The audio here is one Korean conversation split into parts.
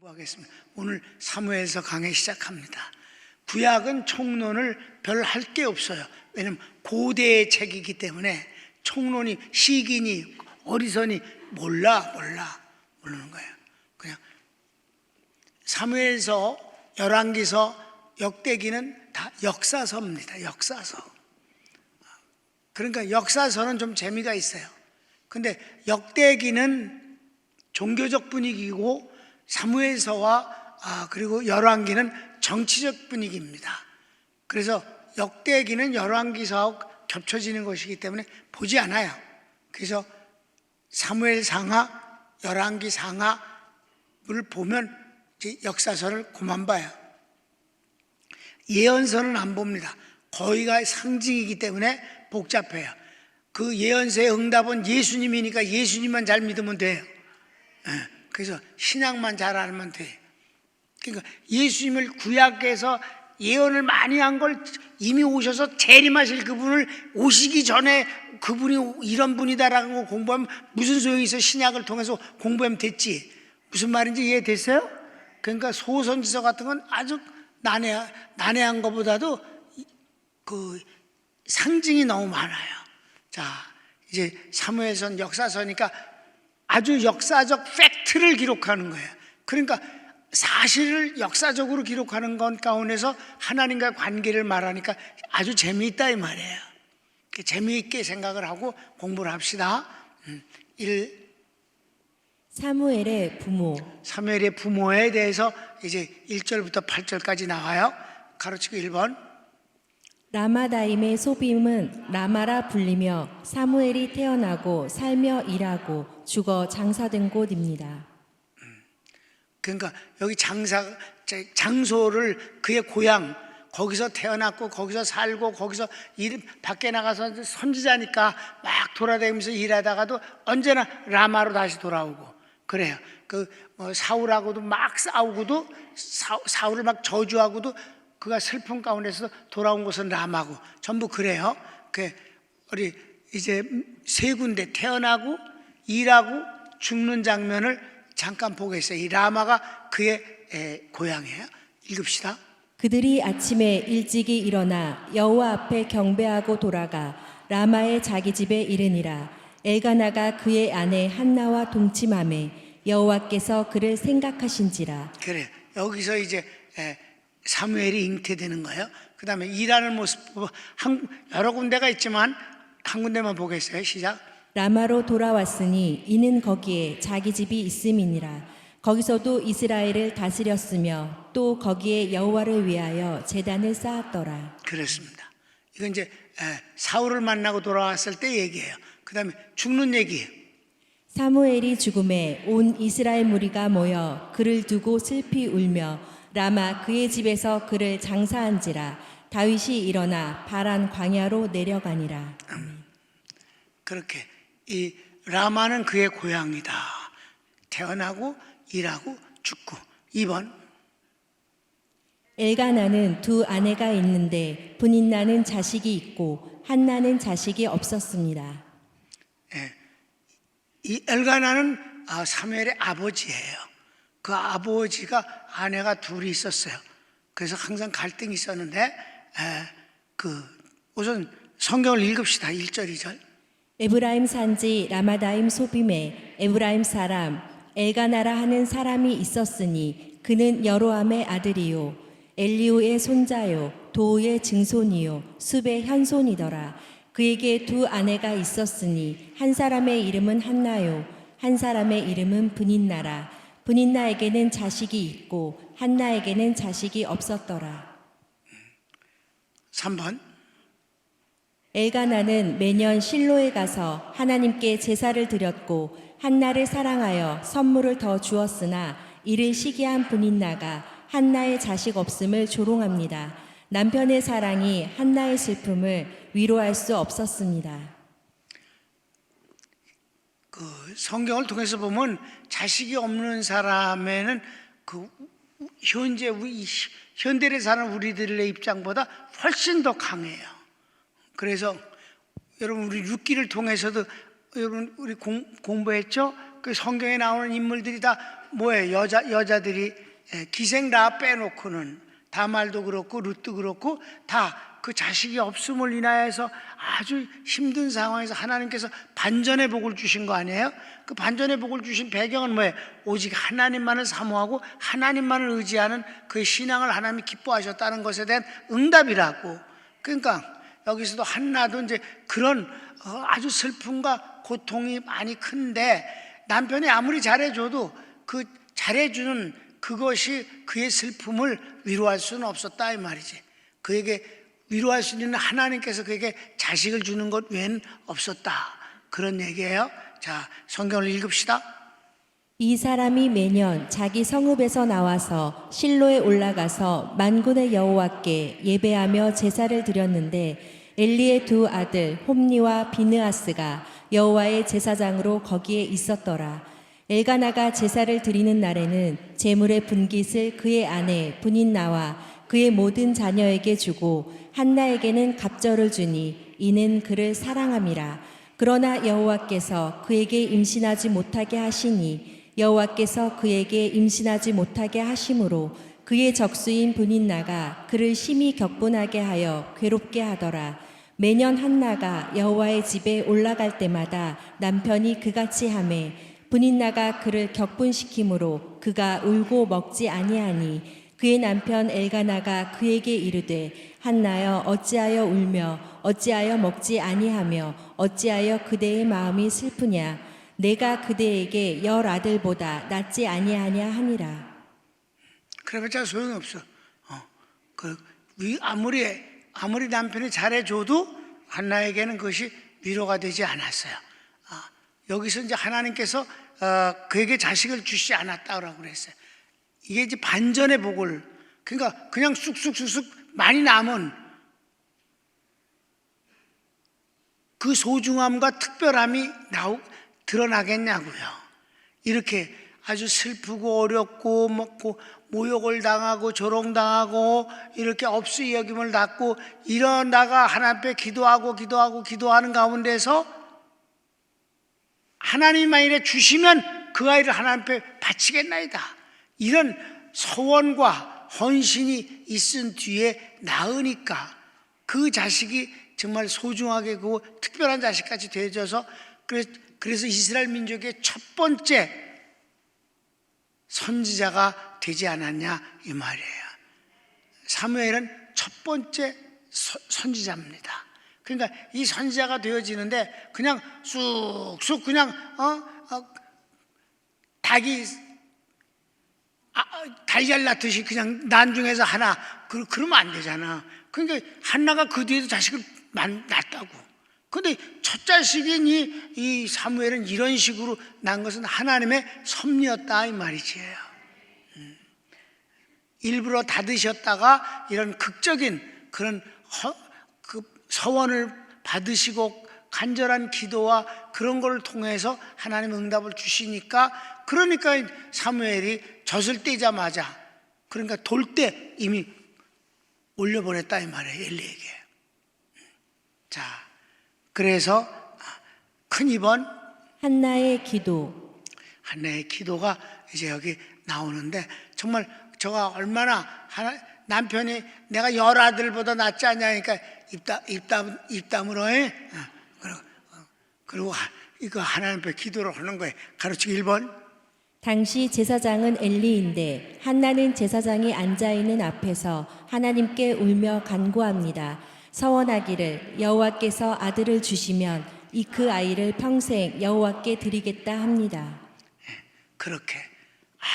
하겠습니다. 오늘 사무엘서 강의 시작합니다. 구약은 총론을 별 할 게 없어요. 왜냐하면 고대의 책이기 때문에 총론이 시기니 어리선이 모르는 거예요. 그냥 사무엘서, 열왕기서, 역대기는 다 역사서입니다. 역사서. 그러니까 역사서는 좀 재미가 있어요. 근데 역대기는 종교적 분위기고 사무엘서와 그리고 열왕기는 정치적 분위기입니다. 그래서 역대기는 열왕기서하고 겹쳐지는 것이기 때문에 보지 않아요. 그래서 사무엘 상하, 열왕기 상하를 보면 역사서를 그만 봐요. 예언서는 안 봅니다. 거의가 상징이기 때문에 복잡해요. 그 예언서의 응답은 예수님이니까 예수님만 잘 믿으면 돼요. 그래서 신약만 잘 알면 돼요. 그러니까 예수님을 구약에서 예언을 많이 한 걸 이미 오셔서 재림하실 그분을 오시기 전에 그분이 이런 분이다라는 거 공부하면 무슨 소용이 있어? 신약을 통해서 공부하면 됐지. 무슨 말인지 이해됐어요? 그러니까 소선지서 같은 건 아주 난해한 것보다도 그 상징이 너무 많아요. 자, 이제 사무엘서는 역사서니까 아주 역사적 팩트를 기록하는 거예요. 그러니까 사실을 역사적으로 기록하는 것 가운데서 하나님과의 관계를 말하니까 아주 재미있다 이 말이에요. 재미있게 생각을 하고 공부를 합시다. 사무엘의 부모. 사무엘의 부모에 대해서 이제 1절부터 8절까지 나와요. 가로치고 1번. 라마다임의 소빔은 라마라 불리며 사무엘이 태어나고 살며 일하고 죽어 장사된 곳입니다. 그러니까 여기 장소를 그의 고향, 거기서 태어났고 거기서 살고 거기서 밖에 나가서 선지자니까 막 돌아다니면서 일하다가도 언제나 라마로 다시 돌아오고 그래요. 사울하고도 막 싸우고도 사울을 막 저주하고도 그가 슬픔 가운데서 돌아온 곳은 라마고 전부 그래요. 우리 이제 세 군데 태어나고 일하고 죽는 장면을 잠깐 보겠어요. 이 라마가 그의 고향이에요. 읽읍시다. 그들이 아침에 일찍이 일어나 여호와 앞에 경배하고 돌아가 라마의 자기 집에 이르니라. 엘가나가 그의 아내 한나와 동침하매 여호와께서 그를 생각하신지라. 그래. 여기서 이제 사무엘이 잉태되는 거예요. 그 다음에 일하는 모습 여러 군데가 있지만 한 군데만 보겠어요. 시작. 라마로 돌아왔으니 이는 거기에 자기 집이 있음이니라. 거기서도 이스라엘을 다스렸으며 또 거기에 여호와를 위하여 제단을 쌓았더라. 그렇습니다. 이건 이제 사울을 만나고 돌아왔을 때 얘기예요. 그 다음에 죽는 얘기예요. 사무엘이 죽음에 온 이스라엘 무리가 모여 그를 두고 슬피 울며 라마 그의 집에서 그를 장사한지라. 다윗이 일어나 바란 광야로 내려가니라. 그렇게 이 라마는 그의 고향이다. 태어나고 일하고 죽고. 2번. 엘가나는 두 아내가 있는데 분인나는 자식이 있고 한나는 자식이 없었습니다. 이 엘가나는 사무엘의 아버지예요. 그 아버지가 아내가 둘이 있었어요. 그래서 항상 갈등이 있었는데 우선 성경을 읽읍시다. 1절 2절. 에브라임 산지 라마다임 소빔에 에브라임 사람 엘가나라 하는 사람이 있었으니 그는 여로함의 아들이요 엘리우의 손자요 도우의 증손이요 숲의 현손이더라. 그에게 두 아내가 있었으니 한 사람의 이름은 한나요 한 사람의 이름은 분인나라. 분인나에게는 자식이 있고 한나에게는 자식이 없었더라. 3번. 엘가나는 매년 실로에 가서 하나님께 제사를 드렸고 한나를 사랑하여 선물을 더 주었으나 이를 시기한 분인나가 한나의 자식 없음을 조롱합니다. 남편의 사랑이 한나의 슬픔을 위로할 수 없었습니다. 성경을 통해서 보면 자식이 없는 사람에는 현대에 사는 우리들의 입장보다 훨씬 더 강해요. 그래서 여러분 우리 룻기를 통해서도 여러분 우리 공부했죠? 그 성경에 나오는 인물들이 다 뭐예요? 여자들이 기생 라합 빼놓고는 다말도 그렇고 룻도 그렇고 다 그 자식이 없음을 인하여서 아주 힘든 상황에서 하나님께서 반전의 복을 주신 거 아니에요? 그 반전의 복을 주신 배경은 뭐예요? 오직 하나님만을 사모하고 하나님만을 의지하는 그 신앙을 하나님이 기뻐하셨다는 것에 대한 응답이라고. 그러니까 여기서도 한나도 이제 그런 아주 슬픔과 고통이 많이 큰데 남편이 아무리 잘해줘도 그 잘해주는 그것이 그의 슬픔을 위로할 수는 없었다 이 말이지. 그에게 위로할 수 있는 하나님께서 그에게 자식을 주는 것 외엔 없었다, 그런 얘기예요. 자, 성경을 읽읍시다. 이 사람이 매년 자기 성읍에서 나와서 실로에 올라가서 만군의 여호와께 예배하며 제사를 드렸는데 엘리의 두 아들 홈니와 비느하스가 여호와의 제사장으로 거기에 있었더라. 엘가나가 제사를 드리는 날에는 제물의 분깃을 그의 아내 분인나와 그의 모든 자녀에게 주고 한나에게는 갑절을 주니 이는 그를 사랑함이라. 그러나 여호와께서 그에게 임신하지 못하게 하시니 여호와께서 그에게 임신하지 못하게 하심으로 그의 적수인 분인나가 그를 심히 격분하게 하여 괴롭게 하더라. 매년 한나가 여호와의 집에 올라갈 때마다 남편이 그같이 하매 분인나가 그를 격분시키므로 그가 울고 먹지 아니하니 그의 남편 엘가나가 그에게 이르되 한나여 어찌하여 울며 어찌하여 먹지 아니하며 어찌하여 그대의 마음이 슬프냐 내가 그대에게 10 아들보다 낫지 아니하냐 하니라. 그래봤자 소용없어. 아무리 남편이 잘해줘도 한나에게는 그것이 위로가 되지 않았어요. 여기서 이제 하나님께서 그에게 자식을 주시지 않았다고 그랬어요. 이게 이제 반전의 복을, 그러니까 그냥 쑥쑥쑥쑥 많이 남은 그 소중함과 특별함이 드러나겠냐고요. 이렇게 아주 슬프고 어렵고 먹고 모욕을 당하고 조롱당하고 이렇게 업수의 여김을 받고 일어나가 하나님 앞에 기도하는 가운데서 하나님이 만일에 주시면 그 아이를 하나님 앞에 바치겠나이다, 이런 소원과 헌신이 있은 뒤에 낳으니까 그 자식이 정말 소중하게 그 특별한 자식까지 되어져서 그래서 이스라엘 민족의 첫 번째 선지자가 되지 않았냐 이 말이에요. 사무엘은 첫 번째 선지자입니다. 그러니까 이 선지자가 되어지는데 그냥 쑥쑥 그냥 닭이 달걀 낳듯이 그냥 난중에서 하나 그러면 안 되잖아. 그러니까 한나가 그 뒤에도 자식을 낳았다고. 근데 첫 자식인 이 사무엘은 이런 식으로 난 것은 하나님의 섭리였다 이 말이지요. 일부러 닫으셨다가 이런 극적인 그런 그 서원을 받으시고 간절한 기도와 그런 걸 통해서 하나님 응답을 주시니까, 그러니까 사무엘이 젖을 떼자마자, 그러니까 돌 때 이미 올려보냈다 이 말이에요, 엘리에게. 자, 그래서 큰 이번 한나의 기도. 한나의 기도가 이제 여기 나오는데, 정말 저가 얼마나 남편이 내가 10 아들보다 낫지 않냐니까 입담으로 해. 그리고 이거 하나님 앞에 기도를 하는 거예요. 가르치기 1번. 당시 제사장은 엘리인데 한나는 제사장이 앉아있는 앞에서 하나님께 울며 간구합니다. 서원하기를 여호와께서 아들을 주시면 그 아이를 평생 여호와께 드리겠다 합니다. 그렇게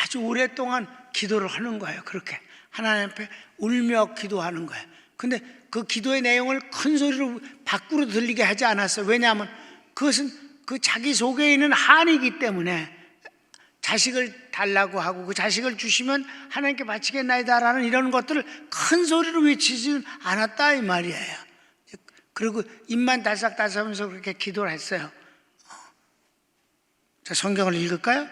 아주 오랫동안 기도를 하는 거예요. 그렇게 하나님 앞에 울며 기도하는 거예요. 근데 그 기도의 내용을 큰 소리로 밖으로 들리게 하지 않았어요. 왜냐하면 그것은 그 자기 속에 있는 한이기 때문에 자식을 달라고 하고 그 자식을 주시면 하나님께 바치겠나이다라는 이런 것들을 큰 소리로 외치지는 않았다 이 말이에요. 그리고 입만 달싹달싹하면서 그렇게 기도를 했어요. 자, 성경을 읽을까요?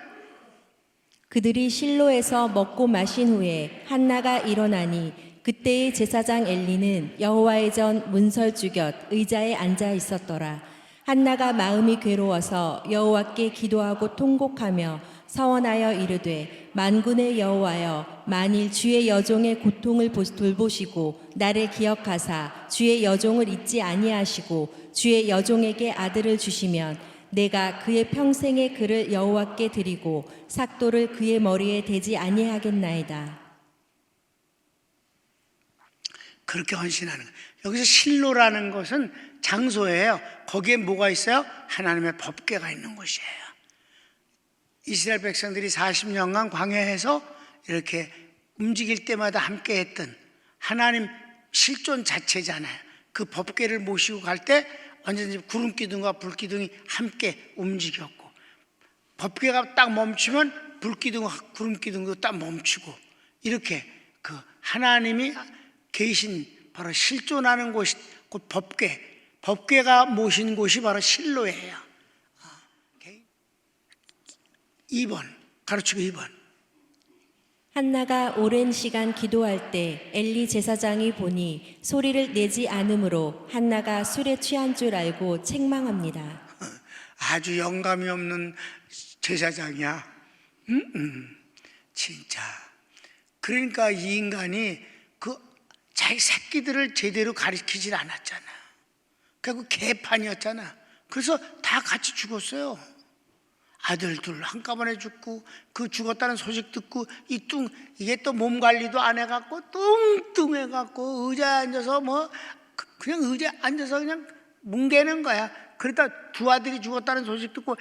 그들이 실로에서 먹고 마신 후에 한나가 일어나니 그때의 제사장 엘리는 여호와의 전 문설주 곁 의자에 앉아 있었더라. 한나가 마음이 괴로워서 여호와께 기도하고 통곡하며 서원하여 이르되 만군의 여호와여 만일 주의 여종의 고통을 돌보시고 나를 기억하사 주의 여종을 잊지 아니하시고 주의 여종에게 아들을 주시면 내가 그의 평생의 그를 여호와께 드리고 삭도를 그의 머리에 대지 아니하겠나이다. 그렇게 헌신하는 거예요. 여기서 실로라는 것은 장소예요. 거기에 뭐가 있어요? 하나님의 법궤가 있는 곳이에요. 이스라엘 백성들이 40년간 광야에서 이렇게 움직일 때마다 함께 했던 하나님 실존 자체잖아요. 그 법궤를 모시고 갈 때 언제든지 구름기둥과 불기둥이 함께 움직였고, 법궤가 딱 멈추면 불기둥과 구름기둥도 딱 멈추고, 이렇게 그 하나님이 계신 바로 실존하는 곳이 곧 법궤가 모신 곳이 바로 실로예요. 2번 가르치고 2번. 한나가 오랜 시간 기도할 때 엘리 제사장이 보니 소리를 내지 않으므로 한나가 술에 취한 줄 알고 책망합니다. 아주 영감이 없는 제사장이야. 진짜. 그러니까 이 인간이 그 자기 새끼들을 제대로 가르치질 않았잖아. 결국 개판이었잖아. 그래서 다 같이 죽었어요. 아들 둘 한꺼번에 죽고, 그 죽었다는 소식 듣고 이게 또 몸 관리도 안 해갖고 뚱뚱해갖고 의자에 앉아서 그냥 의자에 앉아서 그냥 뭉개는 거야. 그러다 두 아들이 죽었다는 소식 듣고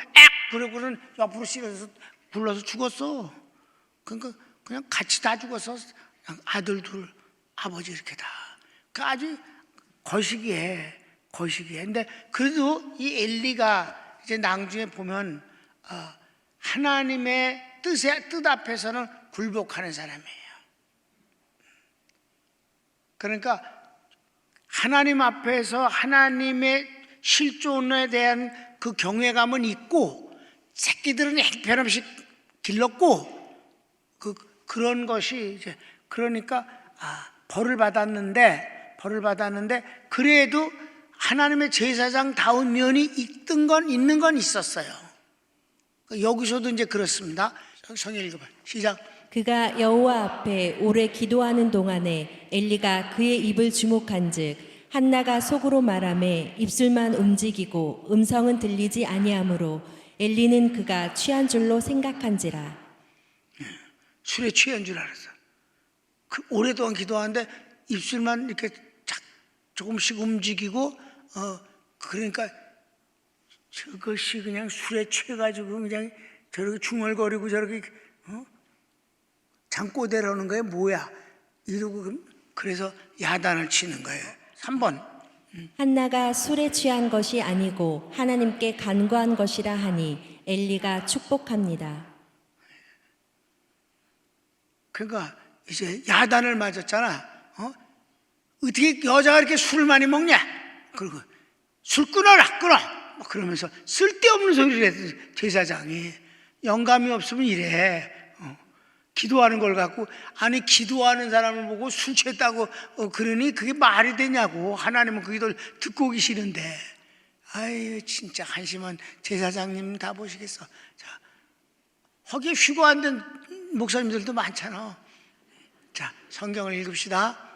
그러고는 옆으로 실어서 굴러서 죽었어. 그러니까 그냥 같이 다 죽어서 그냥 아들 둘 아버지 이렇게 다. 그 아주 거시기해. 근데 그래도 이 엘리가 이제 낭중에 보면 하나님의 뜻 앞에서는 굴복하는 사람이에요. 그러니까 하나님 앞에서 하나님의 실존에 대한 그 경외감은 있고, 새끼들은 형편없이 길렀고, 그런 것이 이제 그러니까 벌을 받았는데 그래도 하나님의 제사장다운 면이 있는 건 있었어요. 여기서도 이제 그렇습니다. 성경 읽어봐. 시작. 그가 여호와 앞에 오래 기도하는 동안에 엘리가 그의 입을 주목한즉 한나가 속으로 말하매 입술만 움직이고 음성은 들리지 아니하므로 엘리는 그가 취한 줄로 생각한지라. 술에 취한 줄 알았어. 오랫동안 기도하는데 입술만 이렇게 조금씩 움직이고, 그러니까 저것이 그냥 술에 취해가지고 그냥 저렇게 중얼거리고 저렇게 잠꼬대라는 거예요. 뭐야? 이러고 그래서 야단을 치는 거예요. 3번. 한나가 술에 취한 것이 아니고 하나님께 간구한 것이라 하니 엘리가 축복합니다. 그러니까 이제 야단을 맞았잖아. 어떻게 여자가 이렇게 술을 많이 먹냐? 그리고 술 끊어. 그러면서 쓸데없는 소리를 했어. 제사장이 영감이 없으면 이래. 기도하는 걸 갖고, 아니 기도하는 사람을 보고 술 취했다고 그러니 그게 말이 되냐고. 하나님은 그 기도를 듣고 계시는데. 아유 진짜 한심한 제사장님 다 보시겠어. 자, 거기에 휘고 앉은 목사님들도 많잖아. 자, 성경을 읽읍시다.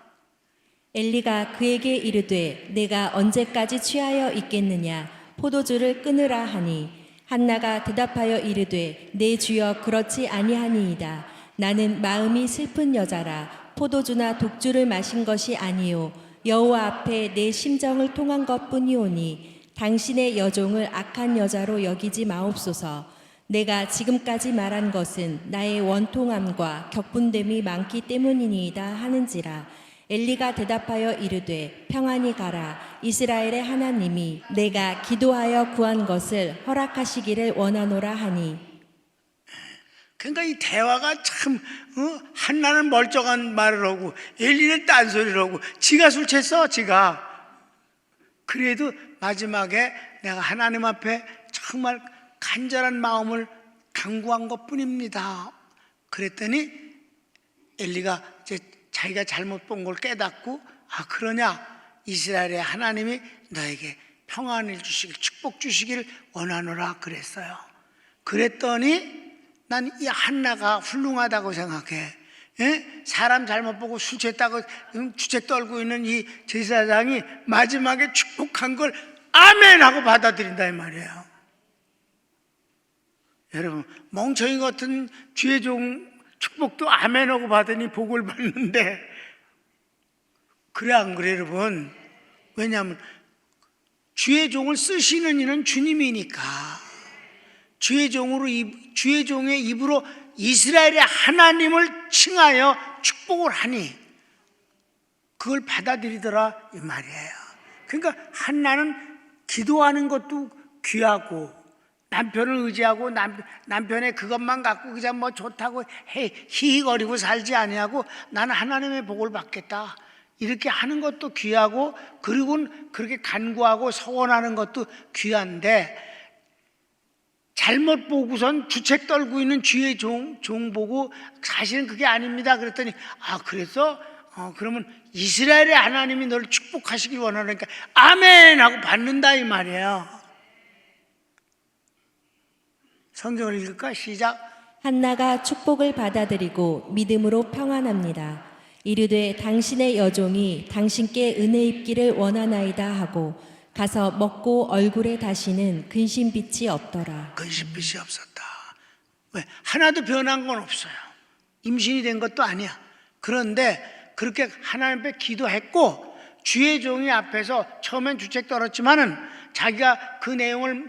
엘리가 그에게 이르되 내가 언제까지 취하여 있겠느냐 포도주를 끊으라 하니 한나가 대답하여 이르되 내 주여 그렇지 아니하니이다. 나는 마음이 슬픈 여자라 포도주나 독주를 마신 것이 아니요 여호와 앞에 내 심정을 통한 것뿐이오니 당신의 여종을 악한 여자로 여기지 마옵소서. 내가 지금까지 말한 것은 나의 원통함과 격분됨이 많기 때문이니이다 하는지라. 엘리가 대답하여 이르되 평안히 가라. 이스라엘의 하나님이 내가 기도하여 구한 것을 허락하시기를 원하노라 하니. 그러니까 이 대화가 참 한나는 멀쩡한 말을 하고 엘리는 딴소리를 하고, 지가 술 취했어. 지가. 그래도 마지막에 내가 하나님 앞에 정말 간절한 마음을 간구한 것뿐입니다. 그랬더니 엘리가 이제 자기가 잘못 본 걸 깨닫고, 그러냐? 이스라엘의 하나님이 너에게 평안을 주시길, 축복 주시기를 원하노라 그랬어요. 그랬더니 난 이 한나가 훌륭하다고 생각해. 예? 사람 잘못 보고 술 취했다고 주책 떨고 있는 이 제사장이 마지막에 축복한 걸 아멘 하고 받아들인다 이 말이에요. 여러분, 멍청이 같은 주의 종 축복도 아멘 하고 받으니 복을 받는데, 그래 안 그래 여러분? 왜냐하면 주의 종을 쓰시는 이는 주님이니까. 주의 종의 입으로 이스라엘의 하나님을 칭하여 축복을 하니 그걸 받아들이더라 이 말이에요. 그러니까 한나는 기도하는 것도 귀하고, 남편을 의지하고 남편의 그것만 갖고 그냥 뭐 좋다고 히히거리고 살지 아니하고 나는 하나님의 복을 받겠다 이렇게 하는 것도 귀하고, 그리고는 그렇게 간구하고 서원하는 것도 귀한데, 잘못 보고선 주책 떨고 있는 주의 종 보고 사실은 그게 아닙니다 그랬더니, 아 그래서 그러면 이스라엘의 하나님이 너를 축복하시길 원하니까 아멘 하고 받는다 이 말이에요. 성경을 읽을까? 시작. 한나가 축복을 받아들이고 믿음으로 평안합니다. 이르되 당신의 여종이 당신께 은혜 입기를 원하나이다 하고 가서 먹고 얼굴에 다시는 근심빛이 없더라. 근심빛이 없었다. 왜? 하나도 변한 건 없어요. 임신이 된 것도 아니야. 그런데 그렇게 하나님 앞에 기도했고, 주의 종이 앞에서 처음엔 주책 떨었지만은 자기가 그 내용을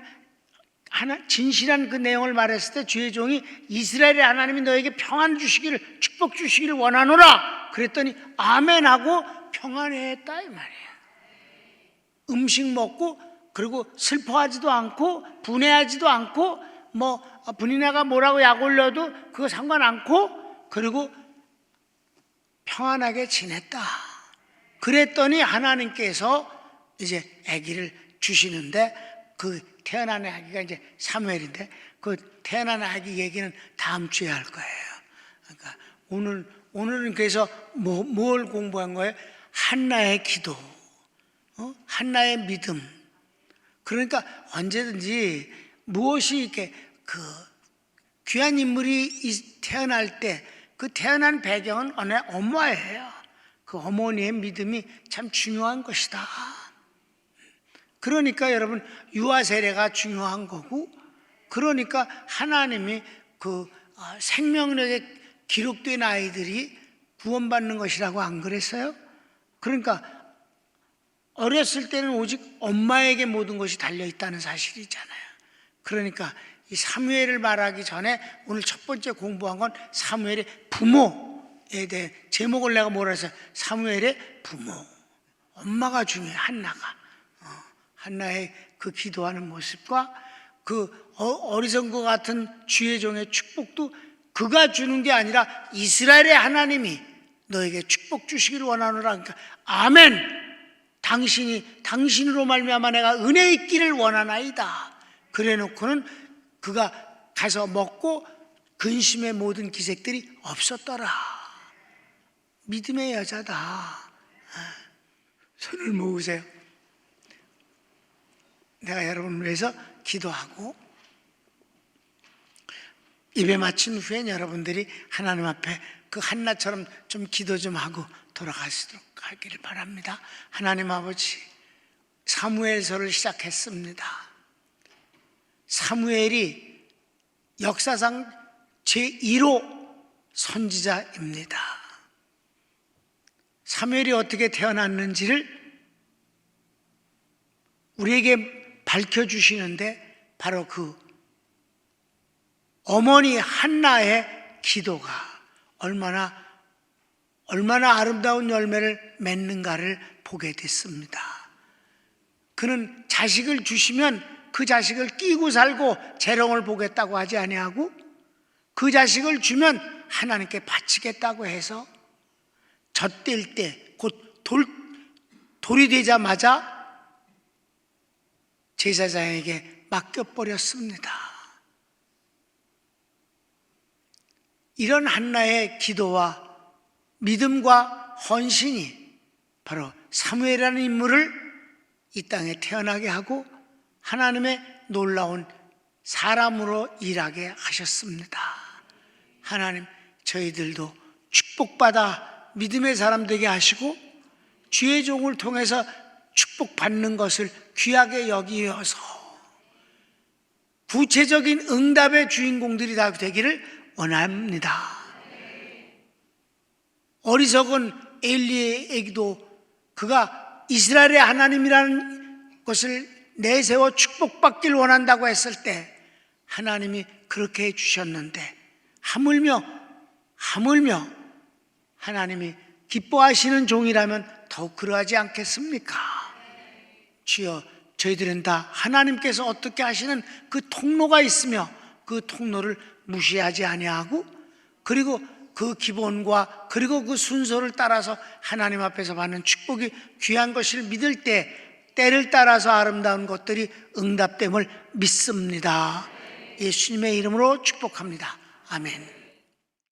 진실한 그 내용을 말했을 때 주의 종이 이스라엘의 하나님이 너에게 평안 주시기를, 축복 주시기를 원하노라 그랬더니 아멘 하고 평안했다 이 말이에요. 음식 먹고, 그리고 슬퍼하지도 않고 분해하지도 않고, 뭐 분이나가 뭐라고 약 올려도 그거 상관 않고, 그리고 평안하게 지냈다. 그랬더니 하나님께서 이제 아기를 주시는데, 그 태어난 아기가 이제 사무엘인데, 그 태어난 아기 얘기는 다음 주에 할 거예요. 그러니까 오늘은 그래서 뭘 공부한 거예요? 한나의 기도, 한나의 믿음. 그러니까 언제든지 무엇이 이렇게 그 귀한 인물이 태어날 때 그 태어난 배경은 엄마예요. 그 어머니의 믿음이 참 중요한 것이다. 그러니까 여러분, 유아 세례가 중요한 거고, 그러니까 하나님이 그 생명력에 기록된 아이들이 구원받는 것이라고 안 그랬어요? 그러니까 어렸을 때는 오직 엄마에게 모든 것이 달려있다는 사실이잖아요. 그러니까 이 사무엘을 말하기 전에 오늘 첫 번째 공부한 건 사무엘의 부모에 대해, 제목을 내가 뭐라 했어요? 사무엘의 부모. 엄마가 중요해. 한나가. 한나의 그 기도하는 모습과 그 어리석은 것 같은 주의 종의 축복도 그가 주는 게 아니라 이스라엘의 하나님이 너에게 축복 주시기를 원하노라. 그러니까 아멘. 당신으로 말미암아 내가 은혜 있기를 원하나이다. 그래놓고는 그가 가서 먹고 근심의 모든 기색들이 없었더라. 믿음의 여자다. 손을 모으세요. 내가 여러분을 위해서 기도하고 입에 맞춘 후엔 여러분들이 하나님 앞에 그 한나처럼 좀 기도 좀 하고 돌아가시도록 하기를 바랍니다. 하나님 아버지, 사무엘서를 시작했습니다. 사무엘이 역사상 제1호 선지자입니다. 사무엘이 어떻게 태어났는지를 우리에게 밝혀주시는데, 바로 그 어머니 한나의 기도가 얼마나 아름다운 열매를 맺는가를 보게 됐습니다. 그는 자식을 주시면 그 자식을 끼고 살고 재롱을 보겠다고 하지 아니하고, 그 자식을 주면 하나님께 바치겠다고 해서 젖될 때 곧 돌이 되자마자 제사장에게 맡겨버렸습니다. 이런 한나의 기도와 믿음과 헌신이 바로 사무엘이라는 인물을 이 땅에 태어나게 하고 하나님의 놀라운 사람으로 일하게 하셨습니다. 하나님 저희들도 축복받아 믿음의 사람 되게 하시고 주의 종을 통해서 축복받는 것을 귀하게 여기어서 구체적인 응답의 주인공들이 다 되기를 원합니다. 어리석은 엘리에게도 그가 이스라엘의 하나님이라는 것을 내세워 축복받길 원한다고 했을 때 하나님이 그렇게 해주셨는데 하물며 하나님이 기뻐하시는 종이라면 더욱 그러하지 않겠습니까? 주여, 저희들은 다 하나님께서 어떻게 하시는 그 통로가 있으며 그 통로를 무시하지 아니하고 그리고 그 기본과 그리고 그 순서를 따라서 하나님 앞에서 받는 축복이 귀한 것을 믿을 때 때를 따라서 아름다운 것들이 응답됨을 믿습니다. 예수님의 이름으로 축복합니다. 아멘.